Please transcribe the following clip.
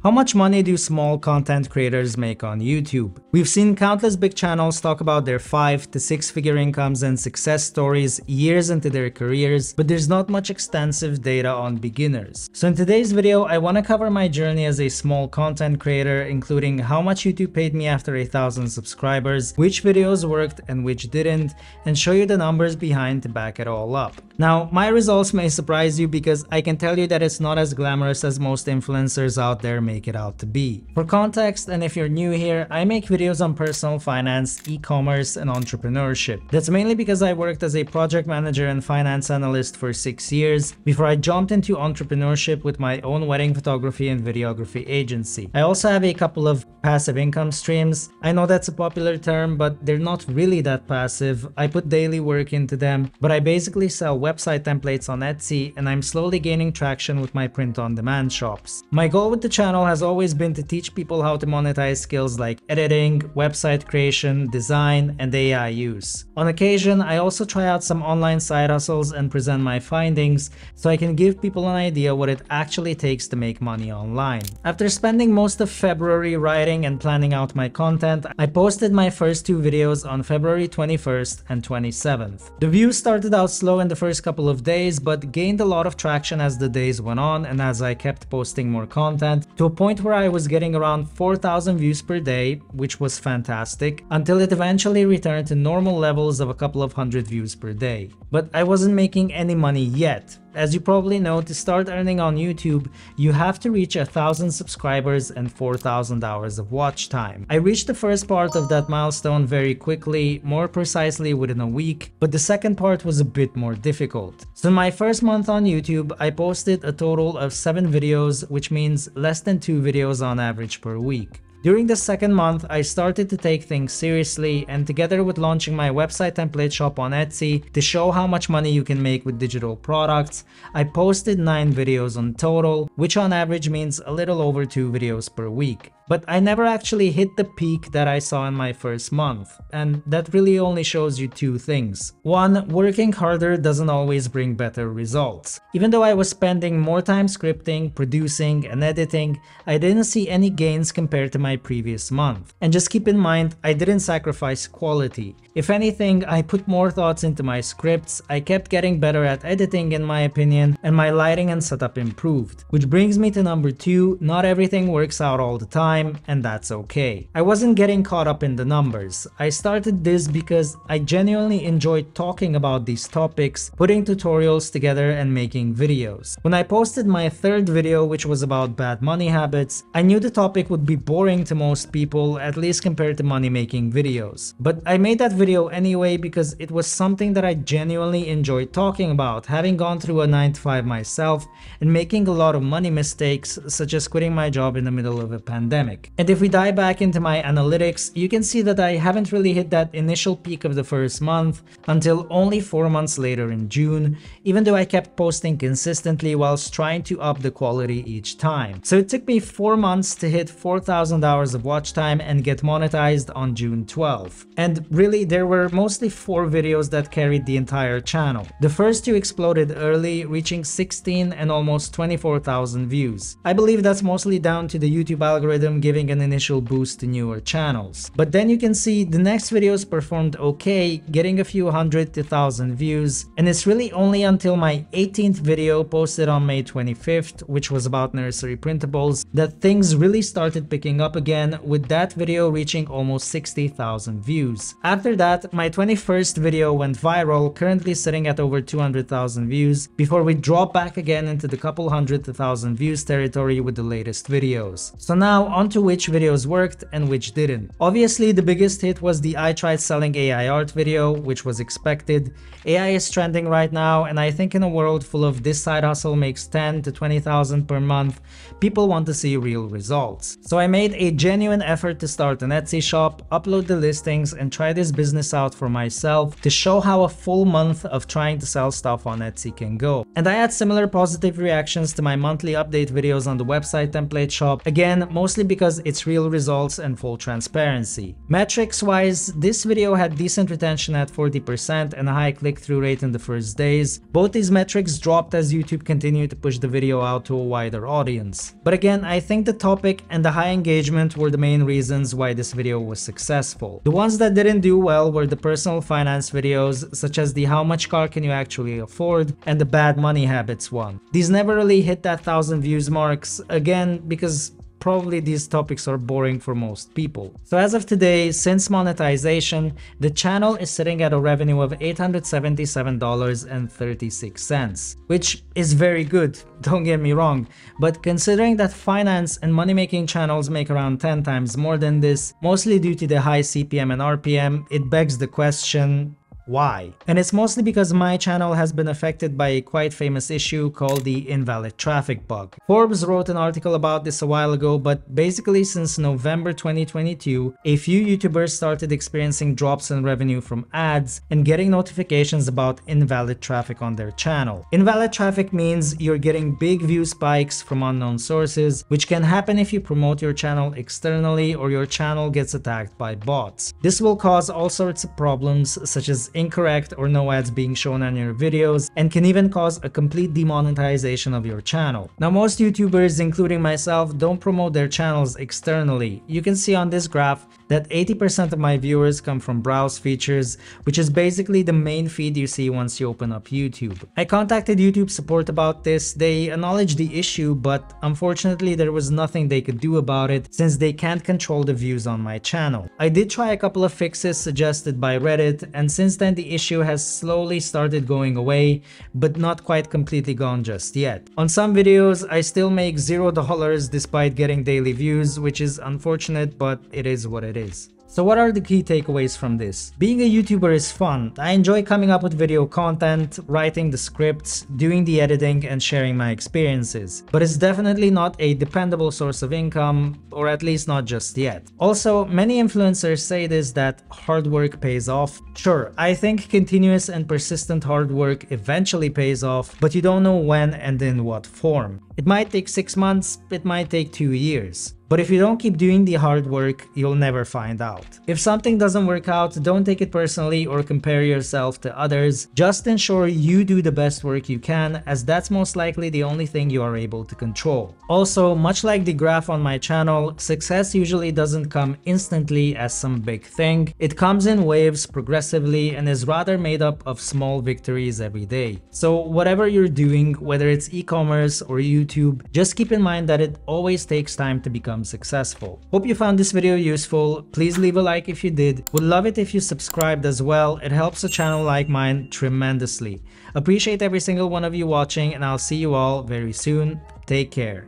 How much money do small content creators make on YouTube? We've seen countless big channels talk about their 5 to 6 figure incomes and success stories years into their careers, but there's not much extensive data on beginners. So in today's video, I want to cover my journey as a small content creator, including how much YouTube paid me after 1,000 subscribers, which videos worked and which didn't, and show you the numbers behind to back it all up. Now, my results may surprise you because I can tell you that it's not as glamorous as most influencers out there make it out to be. For context, and if you're new here, I make videos on personal finance, e-commerce, and entrepreneurship. That's mainly because I worked as a project manager and finance analyst for 6 years before I jumped into entrepreneurship with my own wedding photography and videography agency. I also have a couple of passive income streams. I know that's a popular term, but they're not really that passive. I put daily work into them, but I basically sell website templates on Etsy, and I'm slowly gaining traction with my print-on-demand shops. My goal with the channel has always been to teach people how to monetize skills like editing, website creation, design, and AI use. On occasion, I also try out some online side hustles and present my findings so I can give people an idea what it actually takes to make money online. After spending most of February writing and planning out my content, I posted my first 2 videos on February 21st and 27th. The views started out slow in the first couple of days, but gained a lot of traction as the days went on and as I kept posting more content, to a point where I was getting around 4,000 views per day, which was fantastic, until it eventually returned to normal levels of a couple of hundred views per day. But I wasn't making any money yet. As you probably know, to start earning on YouTube, you have to reach 1,000 subscribers and 4,000 hours of watch time. I reached the first part of that milestone very quickly, more precisely within a week, but the second part was a bit more difficult. So in my first month on YouTube, I posted a total of 7 videos, which means less than 2 videos on average per week. During the second month, I started to take things seriously, and together with launching my website template shop on Etsy to show how much money you can make with digital products, I posted 9 videos in total, which on average means a little over 2 videos per week. But I never actually hit the peak that I saw in my first month, and that really only shows you 2 things. 1, working harder doesn't always bring better results. Even though I was spending more time scripting, producing, and editing, I didn't see any gains compared to my previous month. And just keep in mind, I didn't sacrifice quality. If anything, I put more thoughts into my scripts, I kept getting better at editing in my opinion, and my lighting and setup improved. Which brings me to number 2, not everything works out all the time, and that's okay. I wasn't getting caught up in the numbers. I started this because I genuinely enjoyed talking about these topics, putting tutorials together and making videos. When I posted my 3rd video, which was about bad money habits, I knew the topic would be boring to most people, at least compared to money making videos. But I made that video anyway because it was something that I genuinely enjoyed talking about, having gone through a 9-to-5 myself and making a lot of money mistakes, such as quitting my job in the middle of a pandemic. And if we dive back into my analytics, you can see that I haven't really hit that initial peak of the first month until only 4 months later in June, even though I kept posting consistently whilst trying to up the quality each time. So it took me 4 months to hit 4,000 hours of watch time and get monetized on June 12th. And really, there were mostly 4 videos that carried the entire channel. The first 2 exploded early, reaching 16 and almost 24,000 views. I believe that's mostly down to the YouTube algorithm giving an initial boost to newer channels. But then you can see the next videos performed okay, getting a few hundred to 1,000 views, and it's really only until my 18th video posted on May 25th, which was about nursery printables, that things really started picking up again, with that video reaching almost 60,000 views. After that, my 21st video went viral, currently sitting at over 200,000 views, before we drop back again into the couple hundred to 1,000 views territory with the latest videos. So now onto which videos worked and which didn't. Obviously, the biggest hit was the I tried selling AI art video, which was expected. AI is trending right now, and I think in a world full of this side hustle makes 10 to 20,000 per month, people want to see real results. So I made a a genuine effort to start an Etsy shop, upload the listings, and try this business out for myself to show how a full month of trying to sell stuff on Etsy can go. And I had similar positive reactions to my monthly update videos on the website template shop, again, mostly because it's real results and full transparency. Metrics wise, this video had decent retention at 40% and a high click-through rate in the first days. Both these metrics dropped as YouTube continued to push the video out to a wider audience. But again, I think the topic and the high engagement were the main reasons why this video was successful. The ones that didn't do well were the personal finance videos, such as the how much car can you actually afford and the bad money habits one. These never really hit that 1,000 views marks, again because probably these topics are boring for most people. So as of today, since monetization, the channel is sitting at a revenue of $877.36, which is very good, don't get me wrong, but considering that finance and money-making channels make around 10 times more than this, mostly due to the high CPM and RPM, it begs the question, why? And it's mostly because my channel has been affected by a quite famous issue called the invalid traffic bug. Forbes wrote an article about this a while ago, but basically since November 2022, a few YouTubers started experiencing drops in revenue from ads and getting notifications about invalid traffic on their channel. Invalid traffic means you're getting big view spikes from unknown sources, which can happen if you promote your channel externally or your channel gets attacked by bots. This will cause all sorts of problems, such as incorrect or no ads being shown on your videos, and can even cause a complete demonetization of your channel. Now, most YouTubers, including myself, don't promote their channels externally. You can see on this graph that 80% of my viewers come from browse features, which is basically the main feed you see once you open up YouTube. I contacted YouTube support about this. They acknowledged the issue, but unfortunately there was nothing they could do about it since they can't control the views on my channel. I did try a couple of fixes suggested by Reddit, and since then the issue has slowly started going away, but not quite completely gone just yet. On some videos, I still make $0 despite getting daily views, which is unfortunate, but it is what it is. So what are the key takeaways from this? Being a YouTuber is fun. I enjoy coming up with video content, writing the scripts, doing the editing, and sharing my experiences. But it's definitely not a dependable source of income, or at least not just yet. Also, many influencers say this, that hard work pays off. Sure, I think continuous and persistent hard work eventually pays off, but you don't know when and in what form. It might take 6 months, it might take 2 years. But if you don't keep doing the hard work, you'll never find out. If something doesn't work out, don't take it personally or compare yourself to others. Just ensure you do the best work you can, as that's most likely the only thing you are able to control. Also, much like the graph on my channel, success usually doesn't come instantly as some big thing. It comes in waves progressively and is rather made up of small victories every day. So whatever you're doing, whether it's e-commerce or YouTube, just keep in mind that it always takes time to become successful. Hope you found this video useful. Please leave a like if you did. Would love it if you subscribed as well. It helps a channel like mine tremendously. Appreciate every single one of you watching, and I'll see you all very soon. Take care.